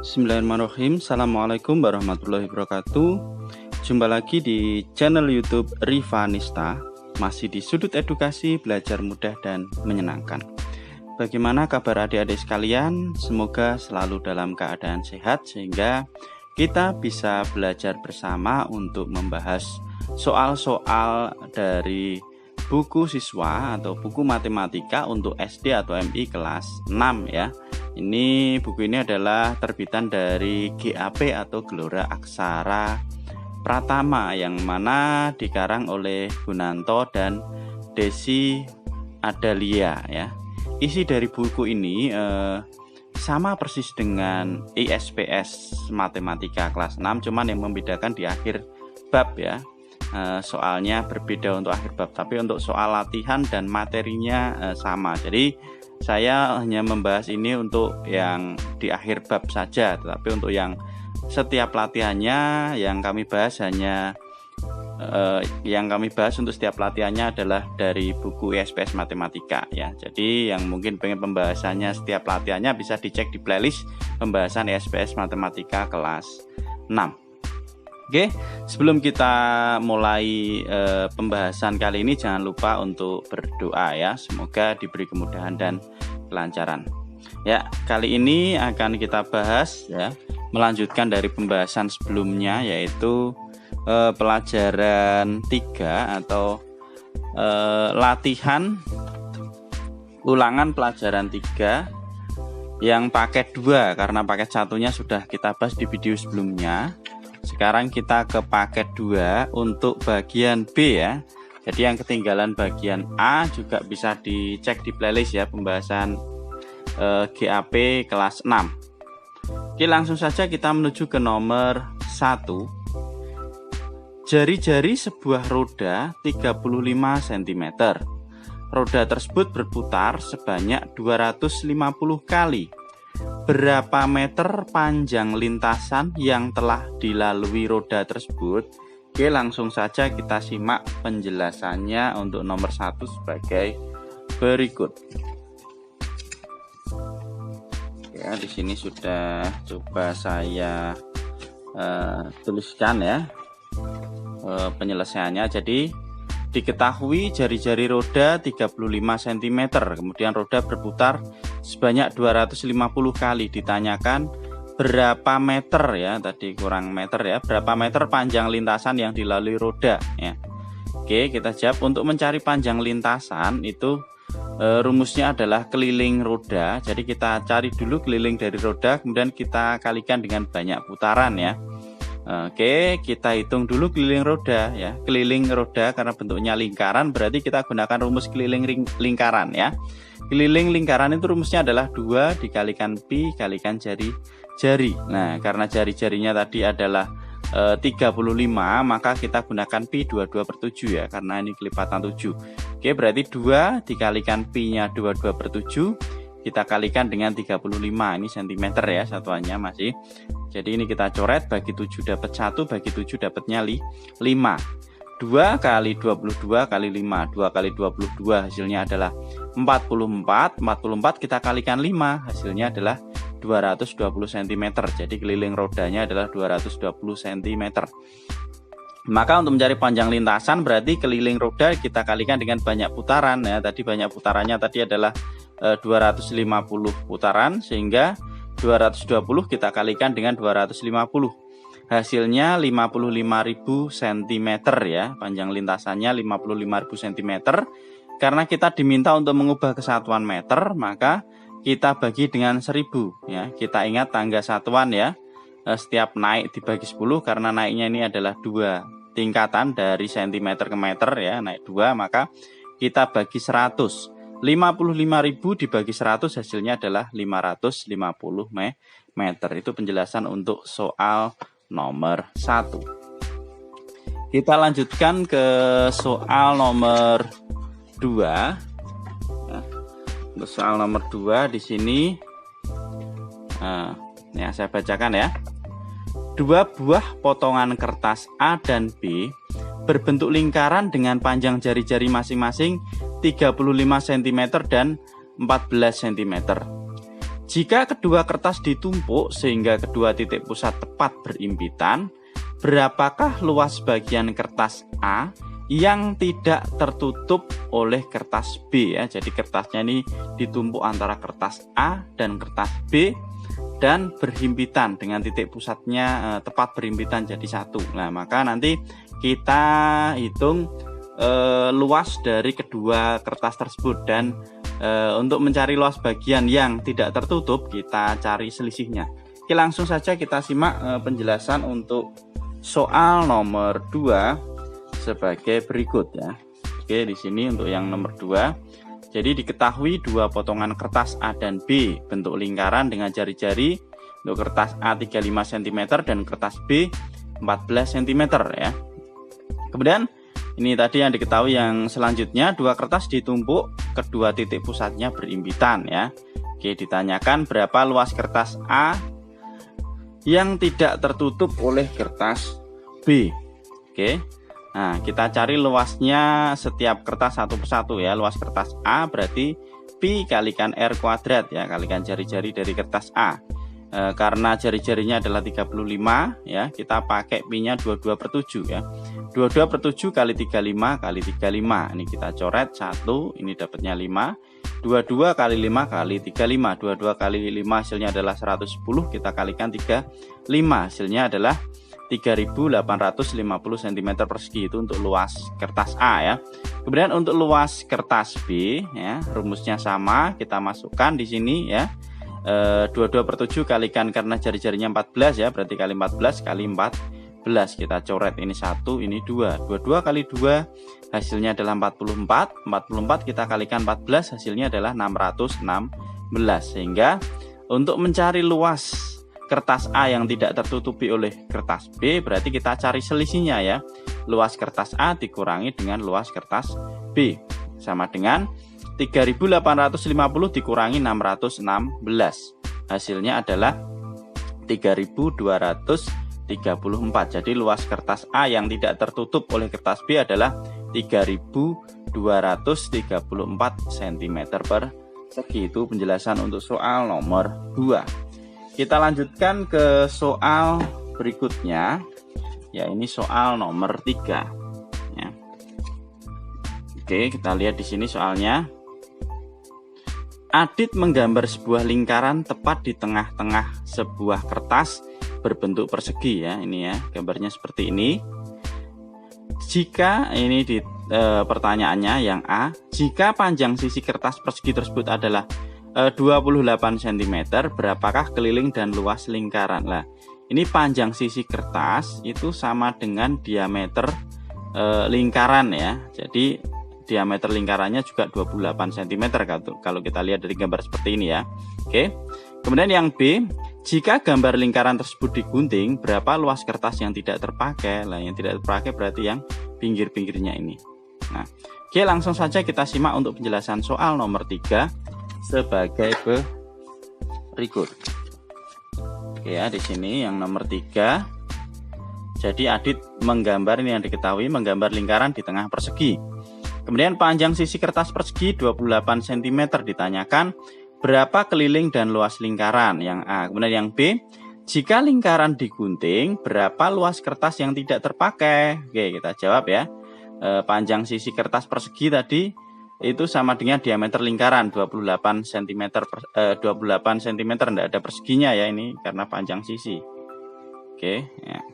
Bismillahirrahmanirrahim. Assalamualaikum warahmatullahi wabarakatuh. Jumpa lagi di channel YouTube Rivanista. Masih di sudut edukasi, belajar mudah dan menyenangkan. Bagaimana kabar adik-adik sekalian? Semoga selalu dalam keadaan sehat sehingga kita bisa belajar bersama untuk membahas soal-soal dari buku siswa atau buku matematika untuk SD atau MI kelas 6 ya. Ini buku ini adalah terbitan dari GAP atau Gelora Aksara Pratama yang mana dikarang oleh Gunanto dan Desi Adalia ya. Isi dari buku ini sama persis dengan ISPS Matematika kelas 6, cuman yang membedakan di akhir bab ya. Soalnya berbeda untuk akhir bab, tapi untuk soal latihan dan materinya sama. Jadi saya hanya membahas ini untuk yang di akhir bab saja, tetapi untuk yang setiap latihannya yang kami bahas untuk setiap latihannya adalah dari buku ISPS Matematika ya. Jadi yang mungkin pengen pembahasannya setiap latihannya bisa dicek di playlist pembahasan ISPS Matematika kelas 6. Oke, sebelum kita mulai pembahasan kali ini jangan lupa untuk berdoa ya. Semoga diberi kemudahan dan kelancaran. Ya, kali ini akan kita bahas ya, melanjutkan dari pembahasan sebelumnya yaitu pelajaran 3 atau latihan ulangan pelajaran 3 yang paket 2 karena paket satunya sudah kita bahas di video sebelumnya. Sekarang kita ke paket 2 untuk bagian B ya. Jadi yang ketinggalan bagian A juga bisa dicek di playlist ya, pembahasan GAP kelas 6. Oke, langsung saja kita menuju ke nomor 1. Jari-jari sebuah roda 35 cm. Roda tersebut berputar sebanyak 250 kali. Berapa meter panjang lintasan yang telah dilalui roda tersebut? Oke, langsung saja kita simak penjelasannya untuk nomor 1 sebagai berikut. Ya, di sini sudah coba saya tuliskan ya penyelesaiannya. Jadi diketahui jari-jari roda 35 cm, kemudian roda berputar sebanyak 250 kali. Ditanyakan berapa meter ya, tadi kurang meter ya, berapa meter panjang lintasan yang dilalui roda ya. Oke, kita jawab. Untuk mencari panjang lintasan itu rumusnya adalah keliling roda. Jadi kita cari dulu keliling dari roda, kemudian kita kalikan dengan banyak putaran ya. Oke, kita hitung dulu keliling roda ya. Keliling roda karena bentuknya lingkaran berarti kita gunakan rumus keliling lingkaran ya. Keliling lingkaran itu rumusnya adalah 2 dikalikan pi kalikan jari-jari. Nah, karena jari-jarinya tadi adalah 35, maka kita gunakan pi 22/7 ya, karena ini kelipatan 7. Oke, berarti 2 dikalikan pi-nya 22/7 kita kalikan dengan 35, ini cm ya satuannya masih. Jadi ini kita coret, bagi 7 dapat 1, bagi 7 dapatnya 5. 2 kali 22 kali 5, 2 kali 22 hasilnya adalah 44. 44 kita kalikan 5, hasilnya adalah 220 cm. Jadi keliling rodanya adalah 220 cm. Maka untuk mencari panjang lintasan berarti keliling roda kita kalikan dengan banyak putaran ya. Tadi banyak putarannya tadi adalah 250 putaran, sehingga 220 kita kalikan dengan 250. Hasilnya 55.000 cm ya. Panjang lintasannya 55.000 cm. Karena kita diminta untuk mengubah kesatuan meter, maka kita bagi dengan 1000 ya. Kita ingat tangga satuan ya. Setiap naik dibagi 10 karena naiknya ini adalah 2 tingkatan dari cm ke meter ya, naik 2, maka kita bagi 100. 55.000 dibagi 100 hasilnya adalah 550 meter. Itu penjelasan untuk soal nomor 1. Kita lanjutkan ke soal nomor 2. Untuk soal nomor 2 di sini ya saya bacakan ya. 2 buah potongan kertas A dan B berbentuk lingkaran dengan panjang jari-jari masing-masing 35 cm dan 14 cm. Jika kedua kertas ditumpuk sehingga kedua titik pusat tepat berimpitan, berapakah luas bagian kertas A yang tidak tertutup oleh kertas B ya. Jadi kertasnya ini ditumpuk antara kertas A dan kertas B dan berhimpitan dengan titik pusatnya tepat berimpitan jadi satu. Nah, maka nanti kita hitung luas dari kedua kertas tersebut, dan untuk mencari luas bagian yang tidak tertutup kita cari selisihnya. Oke, langsung saja kita simak penjelasan untuk soal nomor 2 sebagai berikut ya. Oke, di sini untuk yang nomor 2. Jadi diketahui dua potongan kertas A dan B bentuk lingkaran dengan jari-jari. Untuk kertas A 35 cm dan kertas B 14 cm ya. Kemudian ini tadi yang diketahui yang selanjutnya, dua kertas ditumpuk, kedua titik pusatnya berimpitan ya. Oke, ditanyakan berapa luas kertas A yang tidak tertutup oleh kertas B. Oke. Nah, kita cari luasnya setiap kertas satu persatu ya. Luas kertas A berarti pi kalikan R kuadrat ya, kalikan jari-jari dari kertas A. Karena jari-jarinya adalah 35 ya, kita pakai pi-nya 22/7 ya. 22/7 kali 35 kali 35. Ini kita coret 1, ini dapatnya 5. 22 kali 5 kali 35. 22 kali 5 hasilnya adalah 110, kita kalikan 35, hasilnya adalah 3850 cm persegi. Itu untuk luas kertas A ya. Kemudian untuk luas kertas B ya, rumusnya sama, kita masukkan di sini ya. 22/7 kalikan karena jari-jarinya 14 ya, berarti kali 14 kali 14. Kita coret, ini 1, ini 2. 22 kali 2 hasilnya adalah 44. 44 kita kalikan 14 hasilnya adalah 616. Sehingga untuk mencari luas kertas A yang tidak tertutupi oleh kertas B, berarti kita cari selisihnya ya. Luas kertas A dikurangi dengan luas kertas B sama dengan 3850 dikurangi 616. Hasilnya adalah 3234. Jadi luas kertas A yang tidak tertutup oleh kertas B adalah 3234 cm persegi. Itu penjelasan untuk soal nomor 2. Kita lanjutkan ke soal berikutnya. Ya, ini soal nomor 3 ya. Oke, kita lihat di sini soalnya. Adit menggambar sebuah lingkaran tepat di tengah-tengah sebuah kertas berbentuk persegi ya. Ini ya, gambarnya seperti ini. Jika ini di pertanyaannya yang A, jika panjang sisi kertas persegi tersebut adalah 28 cm, berapakah keliling dan luas lingkaran? Lah, ini panjang sisi kertas itu sama dengan diameter lingkaran ya. Jadi diameter lingkarannya juga 28 cm kalau kita lihat dari gambar seperti ini ya. Oke. Kemudian yang B, jika gambar lingkaran tersebut digunting, berapa luas kertas yang tidak terpakai? Lah, yang tidak terpakai berarti yang pinggir-pinggirnya ini. Nah, oke, langsung saja kita simak untuk penjelasan soal nomor 3 sebagai berikut. Oke ya, di sini yang nomor 3. Jadi Adit menggambar, ini yang diketahui, menggambar lingkaran di tengah persegi. Kemudian panjang sisi kertas persegi 28 cm, ditanyakan berapa keliling dan luas lingkaran yang A. Kemudian yang B, jika lingkaran digunting, berapa luas kertas yang tidak terpakai? Oke, kita jawab ya. Panjang sisi kertas persegi tadi itu sama dengan diameter lingkaran 28 cm. 28 cm tidak ada perseginya ya, ini karena panjang sisi. Oke ya.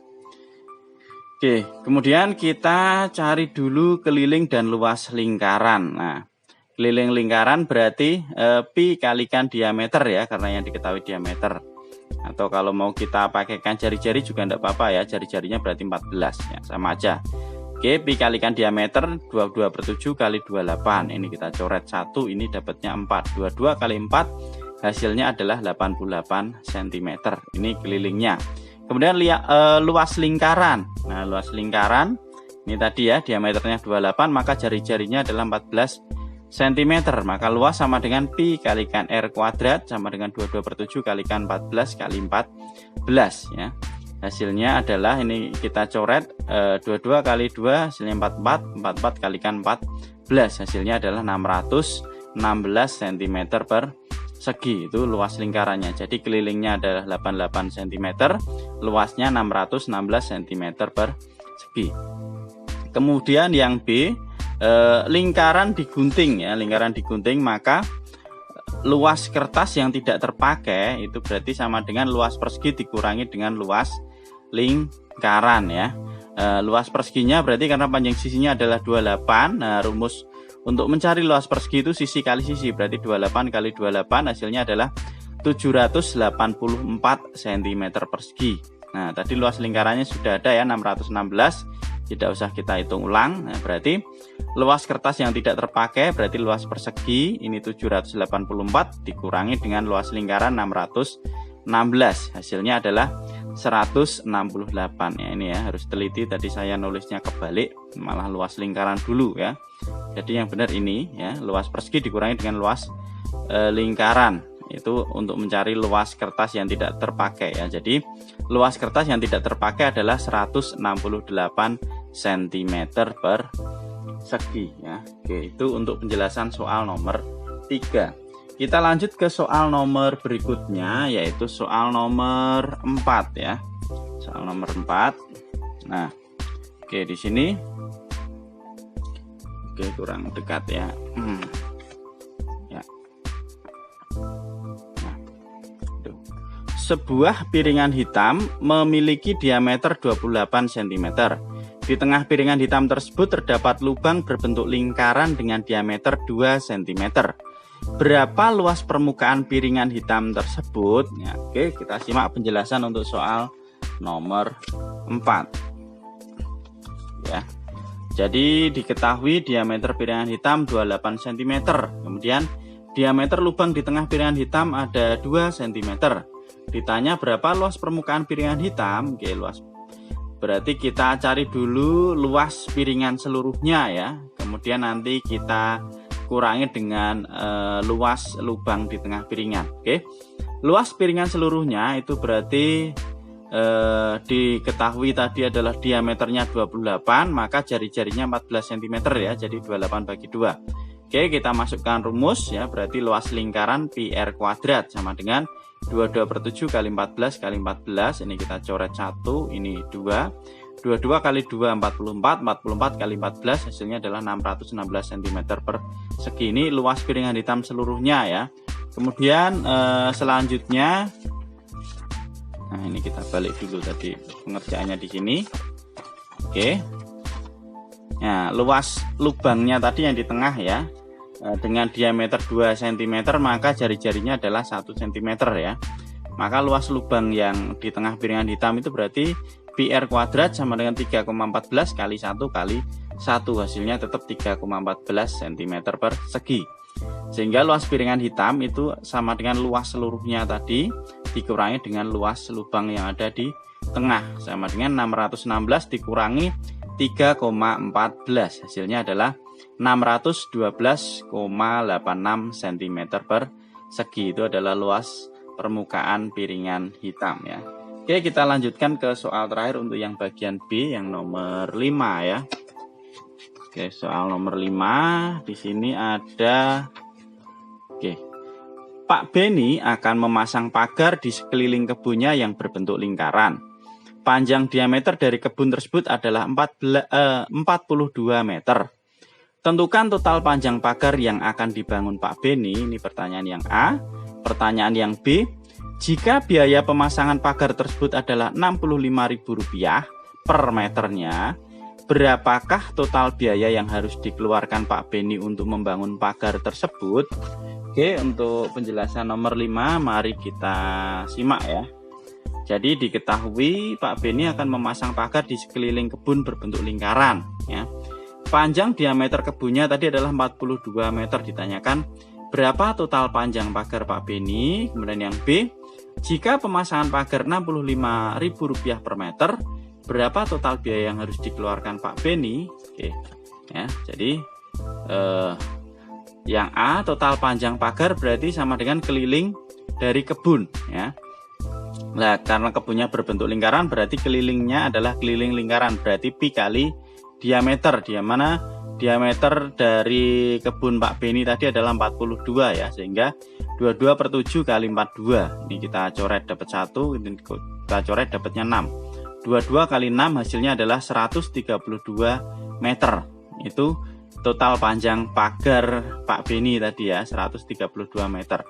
Oke, kemudian kita cari dulu keliling dan luas lingkaran. Nah, keliling lingkaran berarti pi kalikan diameter ya, karena yang diketahui diameter. Atau kalau mau kita pakaikan jari-jari juga tidak apa-apa ya, jari-jarinya berarti 14 ya, sama aja. Oke, pi kalikan diameter 22/7 kali 28. Ini kita coret 1, ini dapatnya 4. 22 kali 4 hasilnya adalah 88 cm. Ini kelilingnya. Kemudian luas lingkaran. Nah, luas lingkaran ini tadi ya, diameternya 28, maka jari-jarinya adalah 14 cm. Maka luas sama dengan pi kalikan R kuadrat sama dengan 22/7 kalikan 14 kali 14 ya. Hasilnya adalah, ini kita coret 22 kali 2 hasilnya 44, 44 kalikan 14 hasilnya adalah 616 cm persegi. segi, itu luas lingkarannya. Jadi kelilingnya adalah 88 cm, luasnya 616 cm persegi. Kemudian yang B, lingkaran digunting ya, lingkaran digunting, maka luas kertas yang tidak terpakai itu berarti sama dengan luas persegi dikurangi dengan luas lingkaran ya. Luas perseginya berarti karena panjang sisinya adalah 28. Nah, rumus untuk mencari luas persegi itu sisi kali sisi, berarti 28 kali 28 hasilnya adalah 784 cm persegi. Nah, tadi luas lingkarannya sudah ada ya, 616, tidak usah kita hitung ulang. Nah, berarti luas kertas yang tidak terpakai berarti luas persegi ini 784 dikurangi dengan luas lingkaran 616, hasilnya adalah 168 ya. Ini ya harus teliti, tadi saya nulisnya kebalik, malah luas lingkaran dulu ya. Jadi yang benar ini ya, luas persegi dikurangi dengan luas lingkaran, itu untuk mencari luas kertas yang tidak terpakai ya. Jadi luas kertas yang tidak terpakai adalah 168 cm persegi ya. Oke, itu untuk penjelasan soal nomor 3. Kita lanjut ke soal nomor berikutnya, yaitu soal nomor 4 ya. Soal nomor 4. Nah, oke di sini. Oke, kurang dekat ya. Ya. Nah, sebuah piringan hitam memiliki diameter 28 cm. Di tengah piringan hitam tersebut terdapat lubang berbentuk lingkaran dengan diameter 2 cm. Berapa luas permukaan piringan hitam tersebut? Ya, oke, kita simak penjelasan untuk soal nomor 4. Ya. Jadi diketahui diameter piringan hitam 28 cm. Kemudian diameter lubang di tengah piringan hitam ada 2 cm. Ditanya berapa luas permukaan piringan hitam? Oke, luas. Berarti kita cari dulu luas piringan seluruhnya ya. Kemudian nanti kita kurangi dengan luas lubang di tengah piringan. Oke, luas piringan seluruhnya itu berarti diketahui tadi adalah diameternya 28, maka jari-jarinya 14 cm ya, jadi 28 bagi 2. Oke, kita masukkan rumus ya, berarti luas lingkaran pi r kuadrat sama dengan 22 per 7 kali 14 kali 14. Ini kita coret 1, ini 2. 22 kali 2 44, 44 kali 14 hasilnya adalah 616 cm persegi. Ini luas piringan hitam seluruhnya ya. Kemudian selanjutnya, nah ini kita balik dulu tadi pengerjaannya di sini. Oke. Nah, luas lubangnya tadi yang di tengah ya, dengan diameter 2 cm, maka jari-jarinya adalah 1 cm ya. Maka luas lubang yang di tengah piringan hitam itu berarti pi r kuadrat sama dengan 3,14 kali 1 kali 1, hasilnya tetap 3,14 cm persegi. Sehingga luas piringan hitam itu sama dengan luas seluruhnya tadi dikurangi dengan luas lubang yang ada di tengah, sama dengan 616 dikurangi 3,14, hasilnya adalah 612,86 cm persegi. Itu adalah luas permukaan piringan hitam ya. Oke, kita lanjutkan ke soal terakhir untuk yang bagian B, yang nomor 5 ya. Oke, soal nomor 5 di sini ada. Oke. Pak Beni akan memasang pagar di sekeliling kebunnya yang berbentuk lingkaran. Panjang diameter dari kebun tersebut adalah 42 meter. Tentukan total panjang pagar yang akan dibangun Pak Beni. Ini pertanyaan yang A. Pertanyaan yang B, jika biaya pemasangan pagar tersebut adalah Rp65.000 per meternya, berapakah total biaya yang harus dikeluarkan Pak Beni untuk membangun pagar tersebut? Oke, untuk penjelasan nomor 5 mari kita simak ya. Jadi diketahui Pak Beni akan memasang pagar di sekeliling kebun berbentuk lingkaran ya. Panjang diameter kebunnya tadi adalah 42 meter. Ditanyakan berapa total panjang pagar Pak Beni. Kemudian yang B, jika pemasangan pagar Rp65.000 per meter, berapa total biaya yang harus dikeluarkan Pak Beni? Oke, ya. Jadi yang A, total panjang pagar berarti sama dengan keliling dari kebun, ya. Nah, karena kebunnya berbentuk lingkaran, berarti kelilingnya adalah keliling lingkaran, berarti pi kali diameter, di mana diameter dari kebun Pak Beni tadi adalah 42 ya, sehingga 22 per 7 kali 42. Ini kita coret dapat 1, ini kita coret dapatnya 6. 22 kali 6 hasilnya adalah 132 meter. Itu total panjang pagar Pak Beni tadi ya, 132 meter.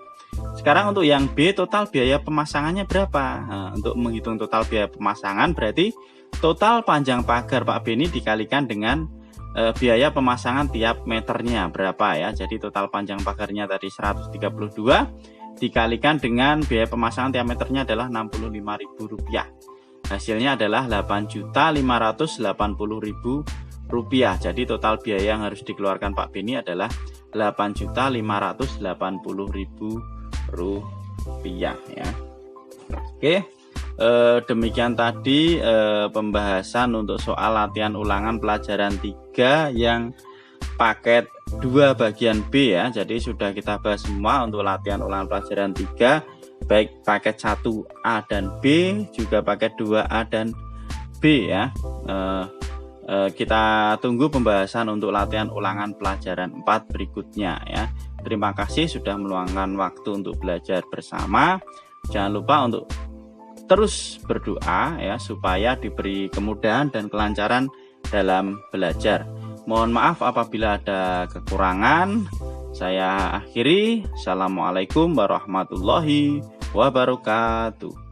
Sekarang untuk yang B, total biaya pemasangannya berapa? Nah, untuk menghitung total biaya pemasangan berarti total panjang pagar Pak Beni dikalikan dengan biaya pemasangan tiap meternya berapa ya. Jadi total panjang pagarnya tadi 132 dikalikan dengan biaya pemasangan tiap meternya adalah Rp65.000. Hasilnya adalah Rp8.580.000. Jadi total biaya yang harus dikeluarkan Pak Beni adalah Rp8.580.000 ya. Oke, demikian tadi pembahasan untuk soal latihan ulangan pelajaran 3 yang paket 2 bagian B ya. Jadi sudah kita bahas semua untuk latihan ulangan pelajaran 3, baik paket 1A dan B, juga paket 2A dan B ya. Kita tunggu pembahasan untuk latihan ulangan pelajaran 4 berikutnya ya. Terima kasih sudah meluangkan waktu untuk belajar bersama. Jangan lupa untuk terus berdoa ya, supaya diberi kemudahan dan kelancaran dalam belajar. Mohon maaf apabila ada kekurangan. Saya akhiri. Assalamualaikum warahmatullahi wabarakatuh.